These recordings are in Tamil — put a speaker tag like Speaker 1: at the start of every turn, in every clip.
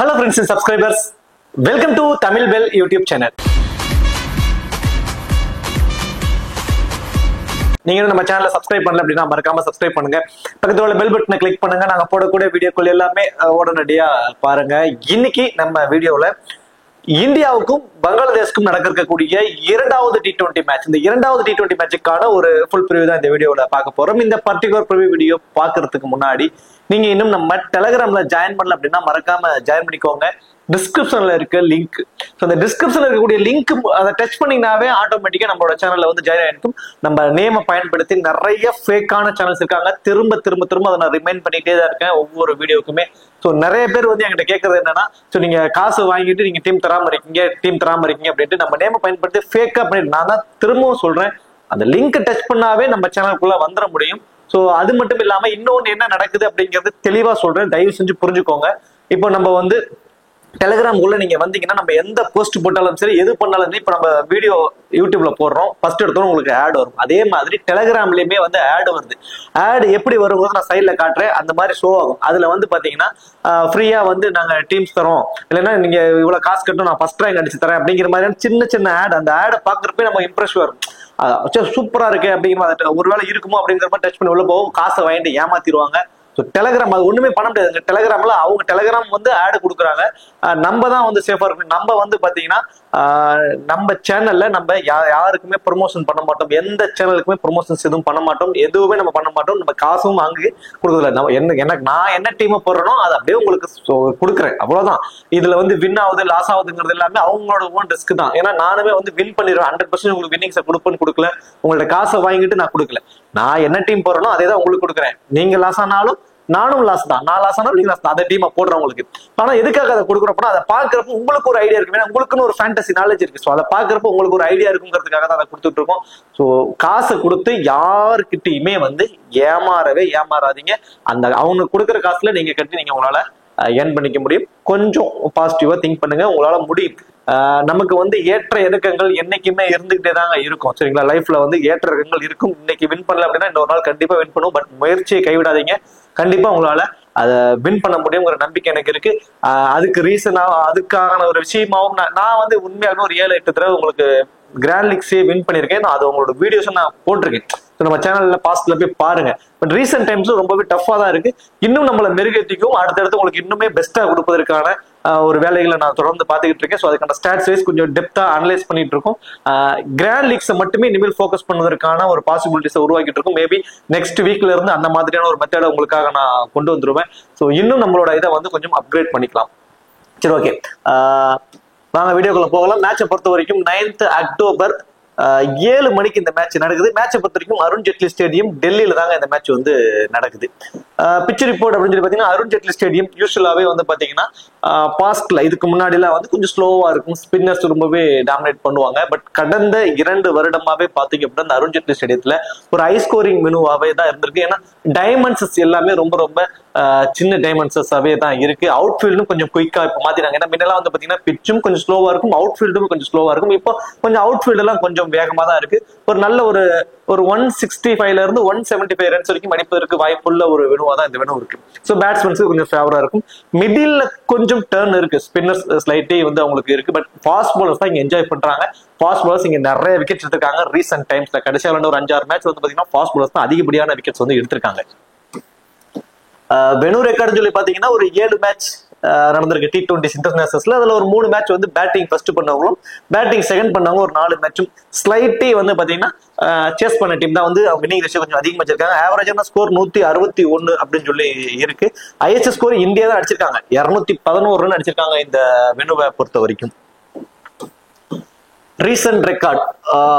Speaker 1: Hello friends and subscribers, welcome to Tamil Bell YouTube channel. நீங்க நம்ம சேனலை சப்ஸ்கிரைப் பண்ணல அப்படின்னா மறக்காம சப்ஸ்கிரைப் பண்ணுங்க. பக்கத்துல உள்ள பெல் பட்டனை கிளிக் பண்ணுங்க. நாங்க போடக்கூடிய வீடியோக்கள் எல்லாமே உடனடியா பாருங்க. இன்னைக்கு நம்ம வீடியோல இந்தியாவுக்கும் பங்களாதேஷ்க்கும் நடக்கக்கூடிய இரண்டாவது T20 மேட்ச், இந்த இரண்டாவது T20 மேட்சுக்கான ஒரு ஃபுல் ப்ரிவியூ தான் இந்த வீடியோல பார்க்க போறோம். இந்த பர்டிகுலர் ப்ரிவியூ வீடியோ பாக்குறதுக்கு முன்னாடி நீங்க இன்னும் நம்ம டெலிகிராம்ல ஜாயின் பண்ணல அப்படின்னா மறக்காம ஜாயின் பண்ணிக்கோங்க. டிஸ்கிரிப்ஷன்ல இருக்க லிங்க், அந்த டிஸ்கிரிப்ஷன்ல இருக்கக்கூடிய லிங்க் அதை டச் பண்ணீங்கன்னாவே ஆட்டோமேட்டிக்கா நம்மளோட சேனல்ல வந்து ஜாயின் ஆயிருக்கும். நம்ம நேமை பயன்படுத்தி நிறைய ஃபேக்கான சேனல்ஸ் இருக்காங்க. திரும்ப திரும்ப திரும்ப அதை நான் ரிமைண்ட் பண்ணிட்டே தான் இருக்கேன் ஒவ்வொரு வீடியோக்குமே. ஸோ நிறைய பேர் வந்து என்கிட்ட கேட்கறது என்னன்னா, ஸோ நீங்க காசு வாங்கிட்டு நீங்க டீம் தராம இருக்கீங்க அப்படின்ட்டு நம்ம நேமை பயன்படுத்தி ஃபேக்கா பண்ணிட்டு, நான் தான் திரும்பவும் சொல்றேன், அந்த லிங்க் டச் பண்ணாவே நம்ம சேனலுக்குள்ள வந்துட முடியும். ஸோ அது மட்டும் இல்லாம இன்னொன்னு என்ன நடக்குது அப்படிங்கிறது தெளிவா சொல்றேன், தயவு செஞ்சு புரிஞ்சுக்கோங்க. இப்போ நம்ம வந்து டெலிகிராம் உள்ள நீங்க வந்தீங்கன்னா நம்ம எந்த போஸ்ட் போட்டாலும் சரி, எது பண்ணாலும் சரி, இப்ப நம்ம வீடியோ யூடியூப்ல போடுறோம், ஃபர்ஸ்ட் எடுத்தோம் உங்களுக்கு ஆட் வரும். அதே மாதிரி டெலிகிராம்லயுமே வந்து ஆட் வருது. ஆட் எப்படி வரும்போது நான் சைட்ல காட்டுறேன், அந்த மாதிரி ஷோ ஆகும். அதுல வந்து பாத்தீங்கன்னா ஃப்ரீயா வந்து நாங்க டீம்ஸ் தரோம், இல்லைன்னா நீங்க இவ்வளவு காசு கட்டும் நான் ஃபர்ஸ்ட் ரேங்க் அடிச்சு தரேன் அப்படிங்கிற மாதிரியான சின்ன சின்ன ஆட். அந்த ஆடை பாக்குறப்ப நம்ம இம்ப்ரெஸ் வரும், சூப்பரா இருக்கு அப்படிங்கிற மாதிரி, ஒருவேளை இருக்குமோ அப்படிங்கிற மாதிரி டச் பண்ணி உள்ள போகும், காசை வாங்கிட்டு ஏமாத்திடுவாங்க. ஸோ டெலிகிராம் அது ஒண்ணுமே பண்ண முடியாது. டெலிகிராம்ல அவங்க டெலிகிராம் வந்து ஆடு கொடுக்குறாங்க, நம்ம தான் வந்து சேஃபா இருக்கணும். நம்ம வந்து பாத்தீங்கன்னா நம்ம சேனல்ல நம்ம யாருக்குமே ப்ரொமோஷன் பண்ண மாட்டோம், எந்த சேனலுக்குமே ப்ரொமோஷன்ஸ் எதுவும் பண்ண மாட்டோம், எதுவுமே நம்ம பண்ண மாட்டோம். நம்ம காசும் வாங்கி கொடுக்குறதில்ல. நம்ம எனக்கு நான் என்ன டீமை போடுறனோ அதை அப்படியே உங்களுக்கு கொடுக்குறேன், அவ்வளவுதான். இதுல வந்து வின் ஆகுது லாஸ் ஆகுதுங்கிறது எல்லாமே அவங்களோட ஓன் ரிஸ்க் தான். ஏன்னா நானுமே வந்து வின் பண்ணிடுவேன், 100% உங்களுக்கு வின்னிங்ஸை கொடுப்பேன்னு கொடுக்கல, உங்களோட காசை வாங்கிட்டு நான் கொடுக்கல. நான் என்ன டீம் போடுறனோ அதே தான் உங்களுக்கு கொடுக்குறேன். நீங்க லாஸ் ஆனாலும் நானும் லாஸ் தான், நான் லாஸ் ஆனாலும் நீங்க லாஸ் தான், அந்த டீமை போடுறவங்களுக்கு. ஆனா எதுக்காக அதை கொடுக்குறப்போ, அதை பாக்குறப்ப உங்களுக்கு ஒரு ஐடியா இருக்கு, உங்களுக்குன்னு ஒரு ஃபேண்டசி நாலேஜ் இருக்கு. ஸோ அதை பாக்குறப்ப உங்களுக்கு ஒரு ஐடியா இருக்குங்கிறதுக்காக தான் அதை கொடுத்துட்டு இருக்கோம். ஸோ காசை கொடுத்து யாருக்கிட்டையுமே வந்து ஏமாறாதீங்க. அந்த அவங்க கொடுக்குற காசுல நீங்க கட்டி நீங்க உங்களால ஏர்ன் பண்ணிக்க முடியும். கொஞ்சம் பாசிட்டிவா திங்க் பண்ணுங்க, உங்களால முடியும். நமக்கு வந்து ஏற்ற இறக்கங்கள் என்னைக்குமே இருந்துகிட்டே தாங்க இருக்கும், சரிங்களா? லைஃப்ல வந்து ஏற்ற இறக்கங்கள் இருக்கும். இன்னைக்கு வின் பண்ணல அப்படின்னா இன்னொரு நாள் கண்டிப்பா வின் பண்ணுவோம். பட் முயற்சியை கைவிடாதீங்க, கண்டிப்பா உங்களால அதை வின் பண்ண முடியுங்கிற நம்பிக்கை எனக்கு இருக்கு. அதுக்கு ரீசனா, அதுக்கான ஒரு விஷயமாவும் நான் வந்து உண்மையாலுமே ஒரு 7-8 தடவை உங்களுக்கு கிராண்ட் லீக்ஸே வின் பண்ணிருக்கேன். அது உங்களோட வீடியோஸ் நான் போட்டிருக்கேன், நம்ம சேனல்ல பாஸ்ட்ல போய் பாருங்க. பட் ரீசெண்ட் டைம்ஸ் ரொம்பவே டஃபா தான் இருக்கு. இன்னும் நம்மளை மெருகேற்றிக்கும், அடுத்தடுத்து உங்களுக்கு இன்னுமே பெஸ்டா கொடுப்பதற்கான ஒரு வேலைகளை நான் தொடர்ந்து பார்த்துக்கிட்டு இருக்கேன். ஸோ அதுக்கான ஸ்டாட்ஸ் வைஸ் கொஞ்சம் டெப்தா அனலைஸ் பண்ணிட்டு இருக்கோம். கிராண்ட் லீக்ஸை மட்டுமே இனிமேல் ஃபோக்கஸ் பண்ணுவதற்கான ஒரு பாசிபிலிட்டிஸை உருவாக்கிட்டு இருக்கும். மேபி நெக்ஸ்ட் வீக்ல இருந்து அந்த மாதிரியான ஒரு மெத்தடை உங்களுக்காக நான் கொண்டு வந்துருவேன். ஸோ இன்னும் நம்மளோட இதை வந்து கொஞ்சம் அப்கிரேட் பண்ணிக்கலாம். சரி, ஓகே, வாங்க வீடியோக்குள்ள போகலாம். மேட்சை பொறுத்த வரைக்கும் 9th அக்டோபர் 7 மணிக்கு இந்த மேட்ச் நடக்குது. மேட்சை பொறுத்த வரைக்கும் அருண் ஜெட்லி ஸ்டேடியம் டெல்லியில தாங்க இந்த மேட்ச் வந்து நடக்குது. பிச் ரிப்போர்ட் அப்படின்னு சொல்லி பாத்தீங்கன்னா, அருண் ஜெட்லி ஸ்டேடியம் யூஸ்வலாவே வந்து பாத்தீங்கன்னா பாஸ்ட்ல இதுக்கு முன்னாடி எல்லாம் வந்து கொஞ்சம் ஸ்லோவா இருக்கும், ஸ்பின்னர்ஸ் ரொம்பவே டாமினேட் பண்ணுவாங்க. பட் கடந்த 2 வருடமாவே பாத்தீங்க அப்படின்னா இந்த அருண் ஜெட்லி ஸ்டேடியத்துல ஒரு ஹை ஸ்கோரிங் மெனுவாவே தான் இருந்திருக்கு. ஏன்னா டைமண்ட்ஸஸ் எல்லாமே ரொம்ப ரொம்ப சின்ன டைமண்ட்ஸஸாவே தான் இருக்கு. அவுட் ஃபீல்டும் கொஞ்சம் குயிக்கா இப்போ மாத்தினாங்க. ஏன்னா முன்னெல்லாம் வந்து பாத்தீங்கன்னா பிச்சும் கொஞ்சம் ஸ்லோவா இருக்கும், அவுட் ஃபீல்டும் கொஞ்சம் ஸ்லோவா இருக்கும். இப்போ கொஞ்சம் அவுட் ஃபீல்டு எல்லாம் கொஞ்சம் வேகமா தான் இருக்கு. ஒரு நல்ல ஒரு 165ல இருந்து 175 ரன்ஸ் வரைக்கும் அடிப்பதற்கு வாய்ப்புள்ள ஒரு வெனுவா தான் இந்த வெனு இருக்கு. ஸோ பேட்ஸ்மேன்ஸுக்கு கொஞ்சம் ஃபேவரா இருக்கும். மிடில் கொஞ்சம் டர்ன் இருக்கு, ஸ்பின்னர்ஸ் ஸ்லைட்டே வந்து அவங்களுக்கு இருக்கு. பட் ஃபாஸ்ட் பாலர்ஸ் தான் இங்க என்ஜாய் பண்றாங்க. ஃபாஸ்ட் பாலர்ஸ் இங்க நிறைய விக்கெட்ஸ் எடுத்திருக்காங்க ரீசெண்ட் டைம்ஸ்ல. கடைசியா ஒரு 5-6 மேட்ச் வந்து பாத்தீங்கன்னா ஃபாஸ்ட் பாலர்ஸ் தான் அதிகப்படியான விக்கெட்ஸ் வந்து எடுத்திருக்காங்க. வெனு ரெக்கார்டு சொல்லி பாத்தீங்கன்னா ஒரு 7 மேட்ச் நடந்திருக்கு T20 இன்டர்நேஷனல்ஸ்ல. அதுல ஒரு 3 மேட்ச் வந்து பேட்டிங் ஃபர்ஸ்ட் பண்ணவங்களும் பேட்டிங் செகண்ட் பண்ணவங்க ஒரு 4 மேட்சும் ஸ்லைட்டே வந்து பாத்தீங்கன்னா சேஸ் பண்ண டீம் தான் வந்து வின்னிங் ரேஷியோ கொஞ்சம் அதிகமா வச்சிருக்காங்க. ஆவரேஜான ஸ்கோர் 161 அப்படின்னு சொல்லி இருக்கு. ஐஎஸ்எஸ் ஸ்கோர் இந்தியா தான் அடிச்சிருக்காங்க, 211 ரன் அடிச்சிருக்காங்க இந்த வெனுவை பொறுத்த வரைக்கும். ரீசன்ட் ரெக்கார்ட்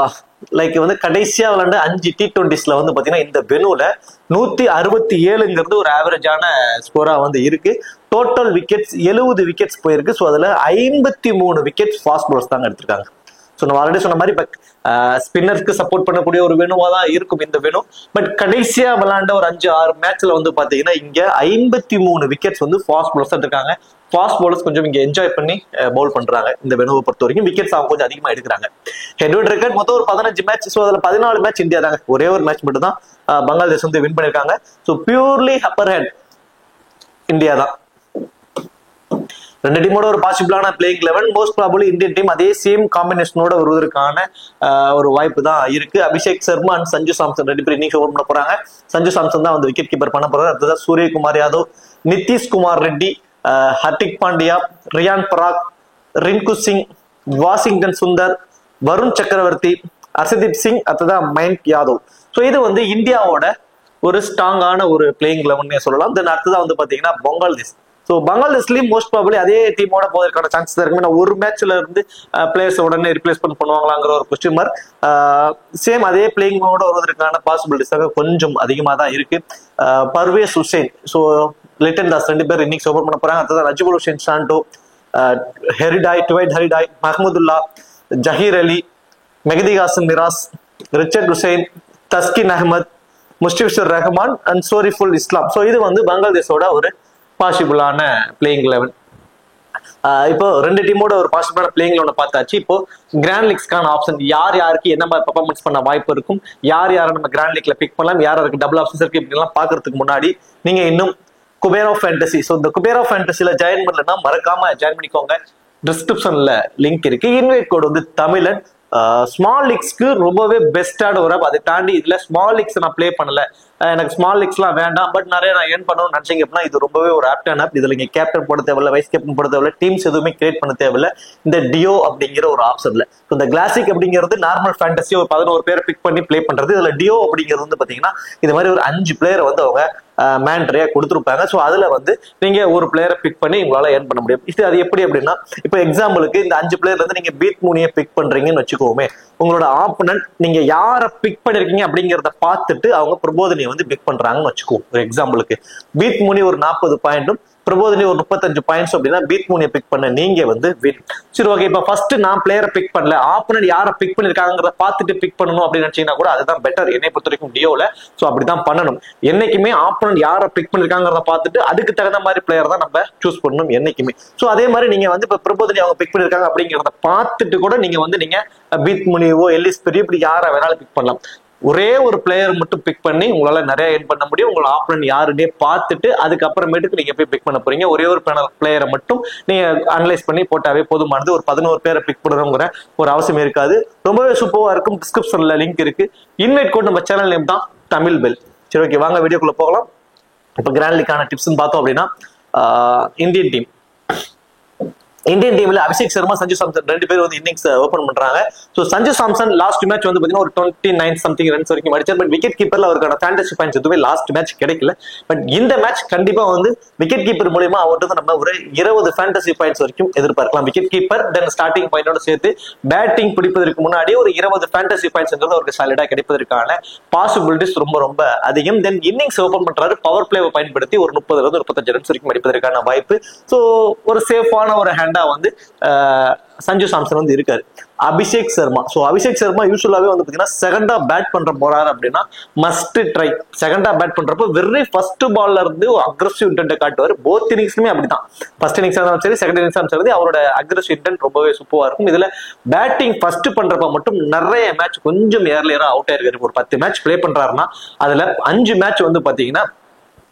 Speaker 1: லைக் வந்து கடைசியா விளையாண்ட 5 T20ஸ்ல வந்து பாத்தீங்கன்னா இந்த வெனுல 167ங்கிறது ஒரு ஆவரேஜான ஸ்கோரா வந்து இருக்கு. டோட்டல் விக்கெட்ஸ் 70 விக்கெட்ஸ் போயிருக்கு. ஸோ அதுல 53 விக்கெட்ஸ் ஃபாஸ்ட் பாலர்ஸ் தாங்க எடுத்திருக்காங்க. ஸோ நம்ம ஆல்ரெடி சொன்ன மாதிரி இப்போ ஸ்பின்னருக்கு சப்போர்ட் பண்ணக்கூடிய ஒரு வெனுவா தான் இருக்கும் இந்த வெனு. பட் கடைசியா விளையாண்ட ஒரு 5-6 மேட்ச்ல வந்து பாத்தீங்கன்னா இங்க 53 விக்கெட்ஸ் வந்து ஃபாஸ்ட் பாலர்ஸ் எடுத்திருக்காங்க. ஃபாஸ்ட் பாலர்ஸ் கொஞ்சம் இங்க என்ஜாய் பண்ணி பவுல் பண்றாங்க இந்த வெனுவை பொறுத்த வரைக்கும். விக்கெட்ஸ் அவங்க கொஞ்சம் அதிகமா எடுக்கிறாங்க. ஹெட்வர்ட் ரெக்கார்ட் மொத்தம் ஒரு 15 மேட்ச். ஸோ அதுல 14 மேட்ச் இந்தியா தாங்க, ஒரே ஒரு மேட்ச் மட்டும் தான் பங்களாதேஷ் வந்து வின் பண்ணிருக்காங்க. So purely upper hand India தான். ரெண்டு டீமோட ஒரு பாசிபிளான playing 11 most probably Indian team அதே சேம் காம்பினேஷனோட வருவதற்கான ஒரு வாய்ப்பு தான் இருக்கு. அபிஷேக் சர்மா அண்ட் சஞ்சு சாம்சன் ரெண்டு பேர் இன்னிங்ஸ் ஓபன் பண்ண போறாங்க. சஞ்சு சாம்சன் தான் வந்து விக்கெட் கீப்பர் பண்ண போறாரு. அடுத்ததான் சூரியகுமார் யாதவ், நிதிஷ்குமார் ரெட்டி, ஹர்திக் பாண்டியா, ரியான் பராக், ரிங்கு சிங், வாஷிங்டன் சுந்தர், வருண் சக்கரவர்த்தி, ஹர்ஷதீப் சிங், அடுத்ததான் மயங்க் யாதவ். ஸோ இது வந்து இந்தியாவோட ஒரு ஸ்ட்ராங்கான ஒரு பிளேயிங் 11 சொல்லலாம். தென் அடுத்ததான் வந்து பாத்தீங்கன்னா பங்களாதேஷ். ஸோ பங்களாதேஷ்லயும் மோஸ்ட் ப்ராபபிளி அதே டீமோட போவதற்கான சான்சஸ் இருக்கு. ஒரு மேட்ச்ல இருந்து பிளேயர்ஸ் உடனே ரிப்ளேஸ்மெண்ட் பண்ணுவாங்களாங்கிற ஒரு கொஸ்டின் மார்க். சேம் அதே பிளேயிங்கோட வருவதற்கான பாசிபிலிட்டிஸ் கொஞ்சம் அதிகமா தான் இருக்கு. பர்வேஸ் ஹுசைன், ஸோ லிட்டன் தாஸ் ரெண்டு பேர் இன்னிங்ஸ் ஓபன் பண்ண போறாங்க. அடுத்ததான் நஜிபுல் ஹுசைன் சாண்டோ, டுவைட் ஹெரிடாய், மஹமுதுல்லா, ஜஹீர் அலி, மெஹதி ஹாசன் மிராஸ், ரிச்சர்ட் ஹுசைன், தஸ்கின் அஹமத், முஸ்டிபிஷுர் ரஹ்மான் அண்ட் சோரிஃபுல் இஸ்லாம். ஸோ இது வந்து பங்களாதேஷோட ஒரு பாசிபிளான பிளேயிங் 11. இப்போ ரெண்டு டீமோட ஒரு பாசிபிளான பிளேயிங் 11 பார்த்தாச்சு. இப்போ கிராண்ட் லீக்ஸ்க்கான ஆப்ஷன் யார் யாருக்கு என்ன மாதிரி பர்ஃபார்மன்ஸ் பண்ண வாய்ப்பு இருக்கும், யார் யாரை நம்ம கிராண்ட் லீக்ல பிக் பண்ணலாம், யார் யாருக்கு டபுள் ஆப்ஷன்ஸ் இருக்கு இப்படிலாம் பாக்குறதுக்கு முன்னாடி நீங்க இன்னும் குபேரா ஃபேண்டசி, ஸோ இந்த குபேரா ஃபேண்டசில ஜாயின் பண்ணலன்னா மறக்காம ஜாயின் பண்ணிக்கோங்க. டிஸ்கிரிப்ஷன்ல லிங்க் இருக்கு. இன்வைட் கோட் வந்து தமிழன். ஸ்மால் லீக்ஸ்க்கு ரொம்பவே பெஸ்டான ஒரு ஆப். அதை தாண்டி இதுல ஸ்மால் லீக்ஸ் நான் பிளே பண்ணல, எனக்கு ஸ்மால் லீக்ஸ்லாம் வேண்டாம், பட் நிறைய நான் ஏர்ன் பண்ணணும்னு நினைச்சீங்க அப்படின்னா இது ரொம்பவே ஒரு ஆப்டான ஆப். இதுல நீங்க கேப்டன் போட தேவையில்ல, வைஸ் கேப்டன் போட தேவையில்ல, டீம்ஸ் எதுவுமே கிரியேட் பண்ண தேவையில்ல. இந்த டியோ அப்படிங்கிற ஒரு ஆப்ஷன்ல இந்த கிளாசிக் அப்படிங்கிறது நார்மல் ஃபேண்டசி ஒரு 11 பேரை பிக் பண்ணி பிளே பண்றது. இதுல டியோ அப்படிங்கிறது வந்து பாத்தீங்கன்னா இது மாதிரி ஒரு 5 பிளேயரை வந்து அவங்க மேண்ட்ரியா கொடுத்துருப்பாங்க. ஸோ அதுல வந்து நீங்க ஒரு பிளேயரை பிக் பண்ணி உங்களால ஏர்ன் பண்ண முடியும். இது அது எப்படி அப்படின்னா, இப்போ எக்ஸாம்பிளுக்கு இந்த 5 பிளேயர்ல இருந்து நீங்க பீட் மூனியை பிக் பண்றீங்கன்னு வச்சுக்கோமே, உங்களோட ஆப்பனன்ட் நீங்க யாரை பிக் பண்ணிருக்கீங்க அப்படிங்கிறத பார்த்துட்டு அவங்க பிரபோதனியை வந்து பிக் பண்றாங்கன்னு வச்சுக்கோம். ஒரு எக்ஸாம்பிளுக்கு பீட் மூனி ஒரு 40 பாயிண்ட்டும் பிரபோதனி ஒரு 35 பாயிண்ட்ஸ் அப்படின்னா பீட் மூனியை பிக் பண்ண நீங்க வந்து வின். சரி, ஓகே. இப்ப ஃபர்ஸ்ட் நான் பிளேயரை பிக் பண்ணல, ஆப்பனன்ட் யாரை பிக் பண்ணிருக்காங்கிறத பார்த்துட்டு பிக் பண்ணணும் அப்படின்னு நினைச்சீங்கன்னா கூட அதுதான் பெட்டர் என்னை பொறுத்த வரைக்கும் டியோல. ஸோ அப்படிதான் பண்ணணும். என்னைக்குமே ஆப்பனன்ட் யாரை பிக் பண்ணிருக்காங்கிறத பார்த்துட்டு அதுக்கு தகுந்த மாதிரி பிளேயர் தான் நம்ம சூஸ் பண்ணணும் என்னைக்குமே. ஸோ அதே மாதிரி நீங்க வந்து இப்ப பிரபோதனி அவங்க பிக் பண்ணிருக்காங்க அப்படிங்கிறத பார்த்துட்டு கூட நீங்க வந்து நீங்க பீட் முனிவோ எல்லிஸ் பெரிய இப்படி யாரை வேணாலும் பிக் பண்ணலாம். ஒரே ஒரு பிளேயர் மட்டும் பிக் பண்ணி உங்களால நிறைய ஏர்ன் பண்ண முடியும். உங்களோட ஆப்பனன்ட் யாருன்னே பார்த்துட்டு அதுக்கப்புறமேட்டுக்கு நீங்க போய் பிக் பண்ண போறீங்க. ஒரே ஒரு பிளேயரை மட்டும் நீங்க அனலைஸ் பண்ணி போட்டாவே போதுமானது. ஒரு 11 பேரை பிக் பண்ணணுங்கிற ஒரு அவசியம் இருக்காது. ரொம்பவே சூப்பரா இருக்கும். டிஸ்கிரிப்ஷன்ல லிங்க் இருக்கு. இன்வைட் கோட் நம்ம சேனல் நேம் தான் தமிழ் பெல். சரி, ஓகே, வாங்க வீடியோக்குள்ள போகலாம். இப்போ கிராண்ட் லீக்கான டிப்ஸ் பார்த்தோம் அப்படின்னா இந்தியன் டீம்ல அபிஷேக் சர்மா, சஞ்சு சாம்சன் ரெண்டு பேர் வந்து இன்னிங்ஸ் ஓபன் பண்றாங்க. So Sanju Samson last match வந்து பாத்தீங்கன்னா ஒரு 29 சம்திங் ரன்ஸ் வரைக்கும் அடிச்சார். பட் விக்கெட் கீப்பர்ல அவருக்கான ஃபேண்டசி பாயிண்ட்ஸ் எதுவுமே லாஸ்ட் மேட்ச் கிடைக்கல. பட் இந்த மேட்ச் கண்டிப்பா வந்து விக்கெட் கீப்பர் மூலமா அவர்கிட்ட வந்து நம்ம ஒரு 20 ஃபேண்டசி பாயிண்ட்ஸ் வரைக்கும் எதிர்பார்க்கலாம். விக்கெட் கீப்பர் தென் ஸ்டார்டிங் பாயிண்டோட சேர்த்து பேட்டிங் பிடிப்பதற்கு முன்னாடி ஒரு 20 ஃபேண்டசி பாயிண்ட்ஸ் அவருக்கு சாலிடா கிடைப்பதற்கான பாசிபிலிட்டிஸ் ரொம்ப ரொம்ப அதிகம். தென் இன்னிங்ஸ் ஓபன் பண்றாரு, பவர் பிளேவை பயன்படுத்தி ஒரு 30-35 ரன்ஸ் வரைக்கும் அடிப்பதற்கான வாய்ப்பு. ஸோ ஒரு சேஃபான ஒரு ஹேண்ட் வந்து சஞ்சு சாம்சன் வந்து இருக்காரு. அபிஷேக் சர்மா, சோ அபிஷேக் சர்மா யூசுவலாவே வந்து பாத்தீங்கன்னா செகண்டா பேட் பண்ற போறாரு அப்படின்னா மஸ்ட் ட்ரை. செகண்டா பேட் பண்றப்போ வெரி ஃபர்ஸ்ட் பால்ல இருந்து அக்ரெசிவ் இன்டென்ட் காட்டுவார். போத் இன்னிங்ஸ்லுமே அப்படிதான். ஃபர்ஸ்ட் இன்னிங்ஸ் இருந்தாலும் சரி, செகண்ட் இன்னிங்ஸ் இருந்தாலும் சரி, அவரோட அக்ரெசிவ் இன்டென்ட் ரொம்பவே சூப்பரா இருக்கும். இதுல பேட்டிங் ஃபர்ஸ்ட் பண்றப்ப மட்டும் நிறைய மேட்ச் கொஞ்சம் ஏர்லியரா அவுட் ஆயிருக்காரு. ஒரு 10 மேட்ச் பிளே பண்றாருன்னா அதுல 5 மேட்ச் வந்து பாத்தீங்கன்னா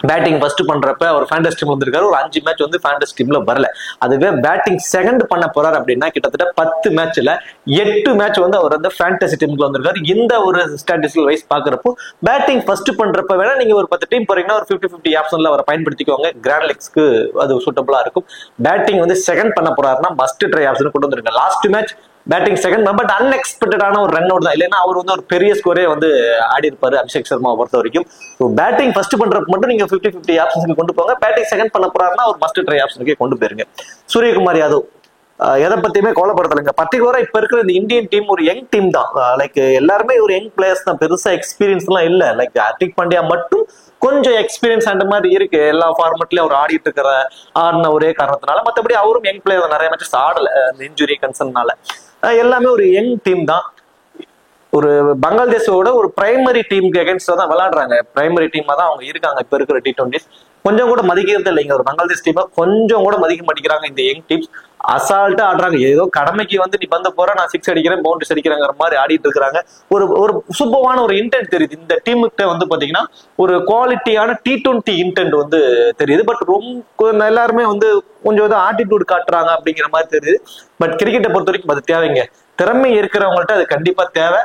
Speaker 1: பேட்டிங் ஃபர்ஸ்ட் பண்றப்ப அவர் ஃபேண்டஸ் டீம் வந்திருக்காரு. ஒரு 5 மேட்ச் வந்து ஃபேண்டஸ் டீம்ல வரல. அதுவே பேட்டிங் செகண்ட் பண்ண போறாரு அப்படின்னா கிட்டத்தட்ட 10 மேட்ச்ல 8 மேட்ச் வந்து அவர் வந்து ஃபேண்டசி டீமுக்கு வந்திருக்காரு. இந்த ஒரு ஸ்டாட்டிஸ்டிக்கல் வைஸ் பாக்குறப்போ பேட்டிங் ஃபர்ஸ்ட் பண்றப்ப வேணா நீங்க ஒரு 10 டீம் போறீங்கன்னா ஒரு 50-50 ஆப்ஷன்ல அவரை பயன்படுத்திக்கோங்க. கிராண்ட் லீக்ஸ்க்கு அது சூட்டபிளா இருக்கும். பேட்டிங் வந்து செகண்ட் பண்ண போறாருன்னா மஸ்ட் ட்ரை ஆப்ஷன் கொண்டு வந்திருக்காங்க. லாஸ்ட் மேட்ச் பேட்டிங் செகண்ட் தான், பட் அன்எக்ஸ்பெக்டடான ஒரு ரன் அவுட் தான். இல்லைன்னா அவர் வந்து ஒரு பெரிய ஸ்கோரே வந்து ஆடி இருப்பாரு அபிஷேக் சர்மா பொறுத்த வரைக்கும். பேட்டிங் ஃபர்ஸ்ட் பண்றப்ப மட்டும் நீங்க 50-50 ஆப்ஷனுக்கு கொண்டு போங்க. பேட்டிங் செகண்ட் பண்ண போறாருன்னா ஒரு மஸ்ட் ட்ரை ஆப்ஷனுக்கே கொண்டு போயிருங்க. சூரியகுமார் யாதவ் எதை பத்தியுமே கோலப்படுத்தலைங்க. பர்டிகுலரா இப்ப இருக்கிற இந்த இந்தியன் டீம் ஒரு யங் டீம் தான். லைக் எல்லாருமே ஒரு யங் பிளேயர்ஸ் தான், பெருசா எக்ஸ்பீரியன்ஸ் எல்லாம் இல்ல. லைக் ஹர்திக் பாண்டியா மட்டும் கொஞ்சம் எக்ஸ்பீரியன்ஸ் அந்த மாதிரி இருக்கு. எல்லா ஃபார்மெட்லயும் அவர் ஆடிட்டு இருக்கிற ஆடின ஒரே காரணத்தினால, மற்றபடி அவரும் யங் பிளேயர் நிறைய மேட்சஸ் ஆடல அந்த இன்ஜுரி கன்சர்னால. எல்லாமே ஒரு யங் டீம் தான். ஒரு பங்களாதேஷோட ஒரு பிரைமரி டீமுக்கு அகேன்ஸ்டா தான் விளையாடுறாங்க. பிரைமரி டீமா தான் அவங்க இருக்காங்க இப்ப இருக்கிற T20s. கொஞ்சம் கூட மதிக்கிறது இல்லைங்க. ஒரு பங்களாதேஷ் டீமை கொஞ்சம் கூட மதிக்க மாட்டேங்கிறாங்க இந்த யங் டீம்ஸ். அசால்ட்டா ஆடுறாங்க. ஏதோ கடமைக்கு வந்து நீ வந்து போற, நான் 6 அடிக்கிறேன், பவுண்டரிஸ் அடிக்கிறேங்கிற மாதிரி ஆடிட்டு இருக்காங்க. ஒரு ஒரு சூப்பரான ஒரு இன்டென்ட் தெரியுது இந்த டீமுக்கு வந்து பாத்தீங்கன்னா. ஒரு குவாலிட்டியான T20 இன்டென்ட் வந்து தெரியுது. பட் ரொம்ப எல்லாருமே வந்து கொஞ்சம் ஆட்டிடியூட் காட்டுறாங்க அப்படிங்கிற மாதிரி தெரியுது. பட் கிரிக்கெட்டை பொறுத்த வரைக்கும் அது தேவைங்க. திறமை இருக்கிறவங்கள்ட்ட அது கண்டிப்பா தேவை.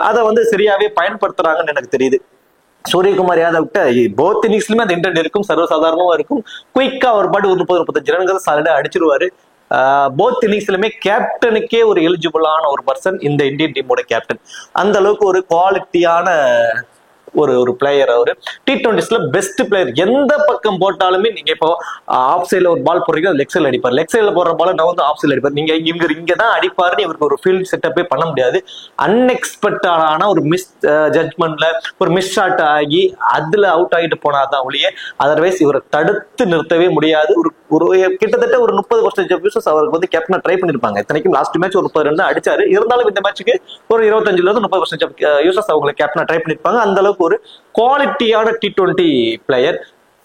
Speaker 1: அதை வந்து சரியாவே பயன்படுத்துறாங்கன்னு எனக்கு தெரியுது. சூரியகுமார் யாதவ் கிட்ட போத் இன்னிங்ஸ்லயுமே அந்த இன்டென்ட் இருக்கும், சர்வசாதாரணமா இருக்கும். குயிக்கா ஒரு பாட்டு ஒரு 30-35 ரன்கள் சாலிடா அடிச்சிருவாரு. போத் இன்னிங்ஸ்லுமே கேப்டனுக்கே ஒரு எலிஜிபிளான ஒரு பர்சன் இந்த இந்தியன் டீமோட கேப்டன். அந்த அளவுக்கு ஒரு குவாலிட்டியான ஒரு பிளேயர். அவரு T20ஸ்ல பெஸ்ட் பிளேயர். எந்த பக்கம் போட்டாலுமே நீங்க இப்போ ஆஃப் சைட்ல ஒரு பால் போடுறீங்க, லெக் சைட்ல அடிப்பார். லெக் சைட்ல போடுற பால் நான் வந்து ஆஃப் சைட்ல அடிப்பார். நீங்க இங்கதான் அடிப்பாருன்னு இவருக்கு ஒரு ஃபீல்ட் செட்டப்பே பண்ண முடியாது. அன்எக்ஸ்பெக்டடான ஒரு மிஸ் ஜட்மெண்ட்ல ஒரு மிஸ் ஷாட் ஆகி அதுல அவுட் ஆகிட்டு போனாதான் ஒழிய அதர்வைஸ் இவரை தடுத்து நிறுத்தவே முடியாது. ஒரு கிட்டத்தட்ட ஒரு 30% யூசர்ஸ் அவருக்கு வந்து கேப்டனா ட்ரை பண்ணிருப்பாங்க. இத்தனைக்கும் லாஸ்ட் மேட்ச் ஒரு 30 ரன் அடிச்சாரு. இருந்தாலும் இந்த மேட்சுக்கு ஒரு 25-30% யூசர்ஸ் அவங்க கேப்டனா ட்ரை பண்ணிருப்பாங்க. அந்த அளவுக்கு ஒரு குவாலிட்டியான T20 பிளேயர்.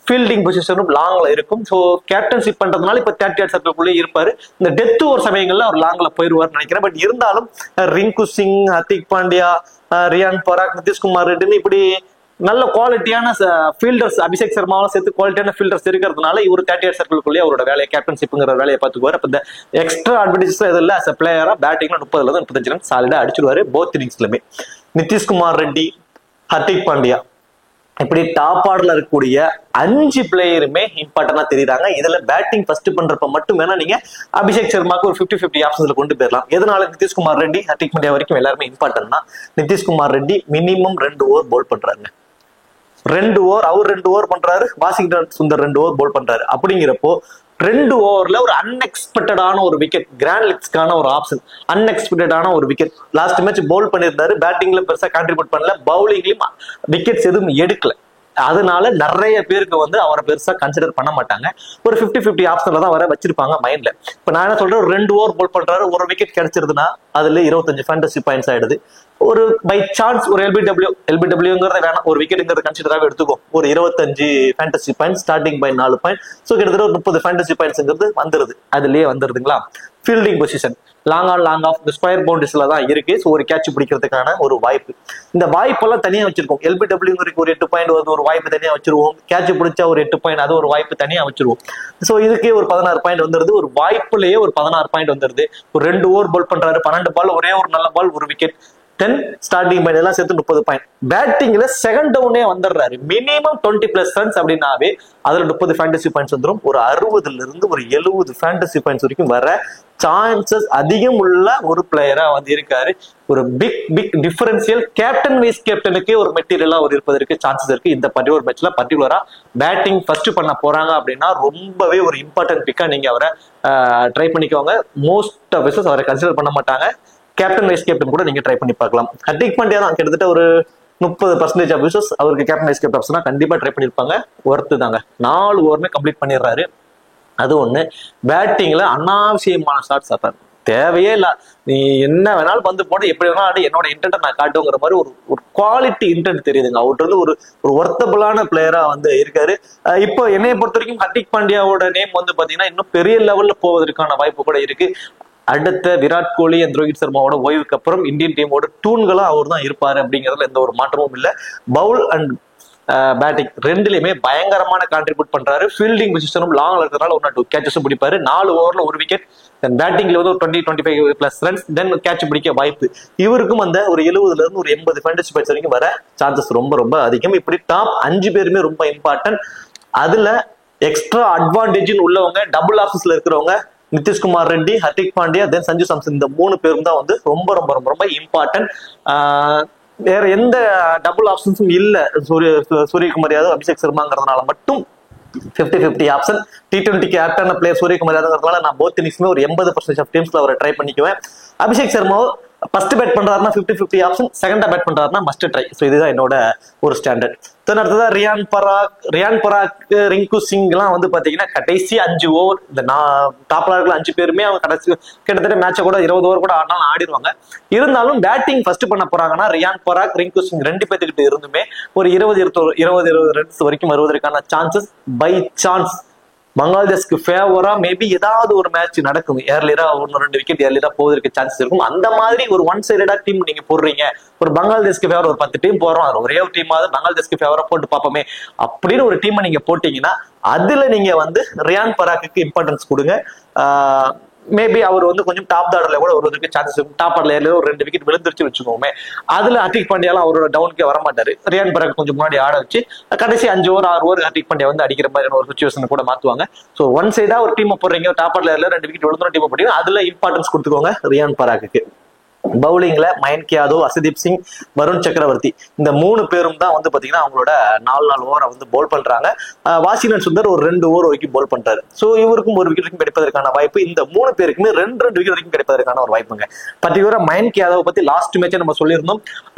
Speaker 1: ஃபீல்டிங் பொசிஷனும் லாங்ல இருக்கும். ஸோ கேப்டன்ஷிப் பண்றதுனால இப்ப 38 சர்க்கிள்குள்ளே இருப்பாரு. இந்த டெத் ஒரு சமயங்கள்ல அவர் லாங்ல போயிருவார்னு நினைக்கிறேன். பட் இருந்தாலும் ரிங்கு சிங், ஹர்திக் பாண்டியா, ரியான் பராக், நிதிஷ்குமார் ரெட்டின்னு இப்படி நல்ல குவாலிட்டியான ஃபீல்டர்ஸ், அபிஷேக் சர்மாவும் சேர்த்து குவாலிட்டியான ஃபீல்டர்ஸ் இருக்கிறதுனால இவர் 38 சர்க்கிள்குள்ளேயே அவரோட வேலையை கேப்டன்ஷிப்ங்கிற வேலையை பார்த்துக்குவார். அப்ப இந்த எக்ஸ்ட்ரா அட்வான்டேஜஸ் எதுவும் அஸ் அ பிளேயரா பேட்டிங்ல 30-35 ரன் சாலிடா அடிச்சிருவாரு போத் இன்னிங்ஸ்லுமே. நிதிஷ்குமார் ரெட்டி, ஹர்திக் பாண்டியா இப்படி டாப் ஆர்டர்ல இருக்கக்கூடிய 5 பிளேயருமே இம்பார்ட்டன்டா தெரியுறாங்க. இதுல பேட்டிங் ஃபர்ஸ்ட் பண்றப்ப மட்டும் வேணா நீங்க அபிஷேக் சர்மாக்கு ஒரு 50-50 ஆப்ஷன்ஸ்ல கொண்டு போயிடலாம். எதனால நிதிஷ்குமார் ரெட்டி, ஹர்திக் பாண்டியா வரைக்கும் எல்லாருமே இம்பார்ட்டன்ட்னா, Nitish Kumar Reddy minimum 2 over bowl பண்றாங்க. 2 ஓவர் அவர் 2 ஓவர் பண்றாரு, வாஷிங்டன் சுந்தர் 2 ஓவர் போல் பண்றாரு. அப்படிங்கிறப்போ 2 ஓவர்ல ஒரு அன்எக்ஸ்பெக்டடான ஒரு விக்கெட், கிராண்ட் லெக்ஸ்க்கான ஒரு ஆப்ஷன், அன்எக்ஸ்பெக்டடான ஒரு விக்கெட். லாஸ்ட் மேட்ச் பவுல் பண்ணியிருந்தாரு, பேட்டிங்ல பெருசா கான்ட்ரிபியூட் பண்ணல, பவுலிங்லயும் விக்கெட்ஸ் எதுவும் எடுக்கல. அதனால நிறைய பேருக்கு வந்து அவரை பெருசா கன்சிடர் பண்ண மாட்டாங்க. ஒரு 50-50 ஆப்ஷன்ல தான் வர வச்சிருப்பாங்க மைண்ட்ல. இப்ப நான் என்ன சொல்றேன், 2 ஓவர் போல் பண்றாரு, ஒரு விக்கெட் கிடைச்சிருதுன்னா அதுல 25 ஃபேண்டசி பாயிண்ட்ஸ் ஆயிடுது. ஒரு பை சான்ஸ் ஒரு எல்பிடபிள்யூங்கிறத வேணாம், ஒரு விக்கெட்டுங்கிறத கன்சிடராகவே எடுத்துக்கோ, ஒரு 25 fantasy points, starting by 4 point. So கிட்டத்தட்ட ஒரு 30 ஃபேண்டசி பாயிண்ட்ஸ்ங்கிறது வந்துருது. அதுலயே வந்துருதுங்களா. Fielding position long off square பவுண்டரிஸ்ல தான் இருக்கு. ஸோ ஒரு கேட்ச் பிடிக்கிறதுக்கான ஒரு வாய்ப்பு, இந்த வாய்ப்பெல்லாம் தனியா வச்சிருக்கோம். எல்பிடபிள்யூங்கிறதுக்கு ஒரு 8 பாயிண்ட் வருது, ஒரு வாய்ப்பு தனியா வச்சிருவோம். கேட்ச் பிடிச்சா ஒரு 8 பாயிண்ட், அது ஒரு வாய்ப்பு தனியா வச்சிருவோம். ஸோ இதுக்கே ஒரு 16 பாயிண்ட் வந்துருது. ஒரு வாய்ப்புலயே ஒரு 16 பாயிண்ட் வந்துருது. ஒரு 2 ஓவர் போல் பண்றாரு, 12 பால், ஒரே ஒரு நல்ல பால், ஒரு விக்கெட், 10 ஸ்டார்டிங் பாயிண்ட் எல்லாம் சேர்த்து 30 பாயிண்ட். பேட்டிங்ல செகண்ட் டவுனே வந்துடுறாரு. மினிமம் 20+ ரன்ஸ் அப்படின்னாவே அதுல 30 ஃபேண்டசி பாயிண்ட்ஸ் வந்துடும். ஒரு 60ல இருந்து ஒரு 70 ஃபேண்டசி பாயிண்ட்ஸ் வரைக்கும் வர சான்சஸ் அதிகம் உள்ள ஒரு பிளேயரா வந்து இருக்காரு. ஒரு பிக் டிஃபரன்சியல். கேப்டன் வைஸ் கேப்டனுக்கே ஒரு மெட்டீரியலா ஒரு இருப்பதற்கு சான்சஸ் இருக்கு. இந்த பர்டிகுலர் மேட்ச்ல பர்டிகுலரா பேட்டிங் ஃபர்ஸ்ட் பண்ண போறாங்க அப்படின்னா ரொம்பவே ஒரு இம்பார்ட்டன்ட் பிக்கா நீங்க அவரை ட்ரை பண்ணிக்கோங்க. மோஸ்ட் ஆஃப் அவரை கன்சிடர் பண்ண மாட்டாங்க. கேப்டன் வைஸ் கேப்டன் கூட நீங்க ட்ரை பண்ணி பார்க்கலாம். ஹர்திக் பாண்டியா தான் கிட்டத்தட்ட ஒரு 30% ஆஃப் யூசர்ஸ் அவருக்கு கேப்டன் வைஸ் கேப்டன் ஆப்ஷனா கண்டிப்பா ட்ரை பண்ணிருப்பாங்க. ஒர்த்து தாங்க. 4 ஓவருமே கம்ப்ளீட் பண்ணிடுறாரு. அது ஒண்ணு. பேட்டிங்ல அனாவசியமான ஷாட்ஸ் ஆடுறாரு, தேவையே இல்ல. நீ என்ன வேணாலும் வந்து போட்டு எப்படி வேணாலும் என்னோட இன்டென்ட் நான் காட்டுங்கிற மாதிரி ஒரு குவாலிட்டி இன்டென்ட் தெரியுதுங்க. அவர்கிட்ட வந்து ஒரு ஒர்த்தபிளான பிளேயரா வந்து இருக்காரு. இப்போ என்னைய பொறுத்த வரைக்கும் ஹர்திக் பாண்டியாவோட நேம் வந்து பாத்தீங்கன்னா இன்னும் பெரிய லெவல்ல போவதற்கான வாய்ப்பு கூட இருக்கு. அடுத்த விராட் கோலி அண்ட் ரோஹித் சர்மாவோட ஓய்வுக்கு அப்புறம் இந்தியன் டீமோட தூண்களா அவர் தான் இருப்பாரு அப்படிங்கிறதுல எந்த ஒரு மாற்றமும் இல்லை. பவுல் அண்ட் பேட்டிங் ரெண்டுலயுமே பயங்கரமான கான்ட்ரிபியூட் பண்றாரு. ஃபீல்டிங் பொசிஷனும் லாங்ல இருக்கிறதுனால 1-2 கேட்சஸும் பிடிப்பாரு. 4 ஓவர்ல ஒரு விக்கெட், தென் பேட்டிங்ல வந்து ஒரு 20-25+ ரன்ஸ், தென் கேட்ச் பிடிக்க வாய்ப்பு. இவருக்கும் அந்த ஒரு 70ல இருந்து ஒரு 80 ஃபேண்டசி பாயிண்ட்ஸ் வரைக்கும் வர சான்சஸ் ரொம்ப ரொம்ப அதிகம். இப்படி டாப் 5 பேருமே ரொம்ப இம்பார்ட்டன்ட். அதுல எக்ஸ்ட்ரா அட்வான்டேஜ் உள்ளவங்க, டபுள் ஆஃபீஸ்ல இருக்கிறவங்க நிதிஷ்குமார் ரெட்டி, ஹர்திக் பாண்டியா, தென் சஞ்சு சாம்சன், இந்த 3 பேரும் தான் வந்து ரொம்ப ரொம்ப ரொம்ப ரொம்ப இம்பார்ட்டன்ட். வேற எந்த டபுள் ஆப்ஷன்ஸும் இல்ல. சூரியகுமார் யாதவ், அபிஷேக் சர்மாங்கிறதுனால மட்டும் 50-50 option. T20 captain player Suryakumar யாதவ்ங்கிறதுனால நான் போத் இன்னிங்ஸ்மே ஒரு 80% ஆஃப் டீம்ஸ்ல அவரை ட்ரை பண்ணிக்குவேன். அபிஷேக் சர்மாவும் ஃபர்ஸ்ட் பேட் பண்றாருன்னா 50-50 ஆப்ஷன், செகண்டா பேட் பண்றாருன்னா மஸ்ட் ட்ரை. ஸோ இதுதான் என்னோட ஒரு ஸ்டாண்டர்ட். தென் அடுத்ததான் ரியான் பராக், ரிங்கு சிங் எல்லாம் வந்து பாத்தீங்கன்னா கடைசி 5 ஓவர், இந்த டாப்ல இருக்கிற 5 பேருமே அவங்க கடைசி கிட்டத்தட்ட மேட்சை கூட 20 ஓவர் கூட ஆடினாலும் ஆடிடுவாங்க. இருந்தாலும் பேட்டிங் ஃபர்ஸ்ட் பண்ண போறாங்கன்னா ரியான் பராக், ரிங்கு சிங் 2 பேர்த்துக்கிட்ட இருந்துமே ஒரு 20 ரன்ஸ் வரைக்கும் வருவதற்கான சான்சஸ் பை சான்ஸ் பங்களாதேஷ்க்கு ஃபேவரா மேபி ஏதாவது ஒரு மேட்ச் நடக்கும், ஏர்லியரா 1-2 விக்கெட் ஏர்லியரா போவதற்கு சான்சஸ் இருக்கும். அந்த மாதிரி ஒரு ஒன் சைடடா டீம் நீங்க போடுறீங்க, ஒரு பங்களாதேஷ்க்கு ஃபேவர் ஒரு 10 டீம் போறோம், அது ஒரே ஒரு டீமாவது பங்களாதேஷ்க்கு ஃபேவரா போட்டு பார்ப்போமே அப்படின்னு ஒரு டீமை நீங்க போட்டீங்கன்னா அதுல நீங்க வந்து ரியான் பராக்கு இம்பார்ட்டன்ஸ் கொடுங்க. மேபி அவர் வந்து கொஞ்சம் டாப் ஆர்டர்ல கூட வருவதற்கு சான்சஸ் இருக்கும். டாப் ஆர்டர்ல ஒரு 2 விக்கெட் விழுந்துருச்சு வச்சுக்கோமே, அதுல ஹர்திக் பாண்டியாலாம் அவரோட டவுனுக்கே வரமாட்டாரு. ரியான் பராக் கொஞ்சம் முன்னாடி ஆட வச்சு கடைசி 5 ஓவர் 6 ஓவர் ஹர்திக் பாண்டியா வந்து அடிக்கிற மாதிரியான ஒரு சுச்சுவேஷன் கூட மாத்துவாங்க. ஸோ ஒன் சைடா ஒரு டீமை போடுறீங்க, டாப் ஆர்டர்ல 2 விக்கெட் விழுந்துற டீமை போட்டீங்கன்னா அதுல இம்பார்ட்டன்ஸ் கொடுத்துக்கோங்க ரியான் பராக்கு. பவுலிங்ல மயன்க் யாதவ், அர்ஷதீப் சிங், வருண் சக்கரவர்த்தி இந்த 3 பேரும் தான் வந்து பாத்தீங்கன்னா அவங்களோட 4 ஓவரை வந்து போல் பண்றாங்க. வாஷிங்டன் சுந்தர் ஒரு 2 ஓவர் வரைக்கும் போல் பண்றாரு. ஸோ இவருக்கும் 1 விக்கெட் வரைக்கும் கிடைப்பதற்கான வாய்ப்பு, இந்த 3 பேருக்குமே 2 விக்கெட் வரைக்கும் கிடைப்பதற்கான ஒரு வாய்ப்புங்க. பர்டிகுலரா மயன்க் யாதவ் பத்தி லாஸ்ட் மேட்சே நம்ம சொல்லியிருந்தோம்,